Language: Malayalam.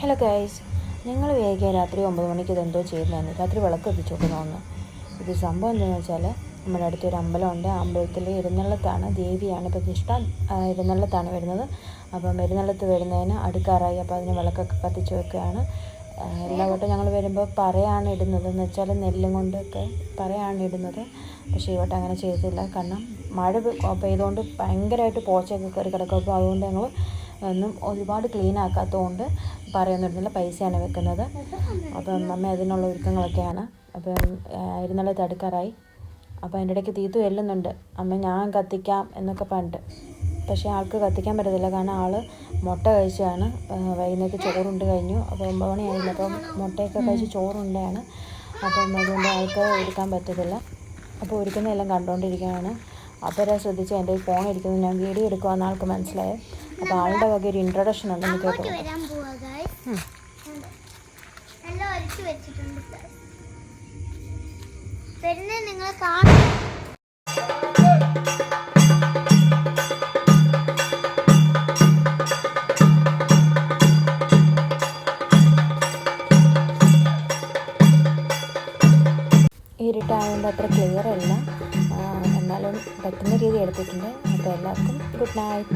ഹലോ ഗൈസ്, ഞങ്ങൾ വേഗം രാത്രി 9 മണിക്ക് ഇതെന്തോ ചെയ്യുന്നതാണ്. രാത്രി വിളക്ക് കത്തിച്ചു നോക്കുന്നതാണ്. ഇത് സംഭവം എന്താണെന്ന് വെച്ചാൽ, നമ്മുടെ അടുത്തൊരു അമ്പലമുണ്ട്. ആ അമ്പലത്തിൽ എഴുന്നള്ളത്താണ്, ദേവിയാണ് പ്രതിഷ്ഠ. എഴുന്നള്ളത്താണ് വരുന്നത്. അപ്പം എഴുന്നള്ളത്ത് വരുന്നതിന് അടുക്കാറായി. അപ്പോൾ അതിന് വിളക്കൊക്കെ കത്തിച്ച് വെക്കുകയാണ്. എല്ലാ വട്ടം ഞങ്ങൾ വരുമ്പോൾ പറയാണ് ഇടുന്നത്. എന്ന് വെച്ചാൽ നെല്ലും കൊണ്ടൊക്കെ പറയാണ് ഇടുന്നത്. പക്ഷേ ഈ വട്ടം അങ്ങനെ ചെയ്തില്ല. കാരണം മഴ പെയ്തുകൊണ്ട് ഭയങ്കരമായിട്ട് പോച്ചയൊക്കെ കയറി കിടക്കും. അപ്പോൾ അതുകൊണ്ട് ഞങ്ങൾ ഒന്നും ഒരുപാട് ക്ലീൻ ആക്കാത്തതുകൊണ്ട് പറയുന്നില്ല, പൈസയാണ് വെക്കുന്നത്. അപ്പം അമ്മ അതിനുള്ള ഒരുക്കങ്ങളൊക്കെയാണ്. അപ്പം എഴുന്നള്ളത്ത് അടുക്കാറായി. അപ്പോൾ അതിൻ്റെ ഇടയ്ക്ക് തീത്തു ചെല്ലുന്നുണ്ട്. അമ്മ ഞാൻ കത്തിക്കാം എന്നൊക്കെ പറഞ്ഞിട്ട്. പക്ഷേ ആൾക്ക് കത്തിക്കാൻ പറ്റത്തില്ല. കാരണം ആൾ മുട്ട കഴിച്ചാണ്. വൈകുന്നേരത്ത് ചോറുണ്ട് കഴിഞ്ഞു. അപ്പോൾ 9 മണിയായില്ല. അപ്പം മുട്ടയൊക്കെ കഴിച്ച് ചോറുണ്ടാണ്. അപ്പം അതുകൊണ്ട് ആൾക്ക് എടുക്കാൻ പറ്റത്തില്ല. അപ്പോൾ ഒരുക്കുന്നതെല്ലാം കണ്ടുകൊണ്ടിരിക്കുകയാണ്. അപ്പോൾ ശ്രദ്ധിച്ച് എൻ്റെ ഈ ഫോൺ ഇരിക്കുന്നത് ഞാൻ വീഡിയോ എടുക്കുമെന്ന് ആൾക്ക് മനസ്സിലായി. അപ്പോൾ ആളുടെ വക ഒരു ഇൻട്രൊഡക്ഷൻ ഉണ്ടെന്ന് കേട്ടോ. നിങ്ങൾ കാണും. ഇരുട്ടായതുകൊണ്ട് അത്ര ക്ലിയർ അല്ല, എന്നാലും പറ്റുന്ന രീതി എടുത്തിട്ടുണ്ട്. അപ്പോൾ എല്ലാവർക്കും ഗുഡ് നൈറ്റ്.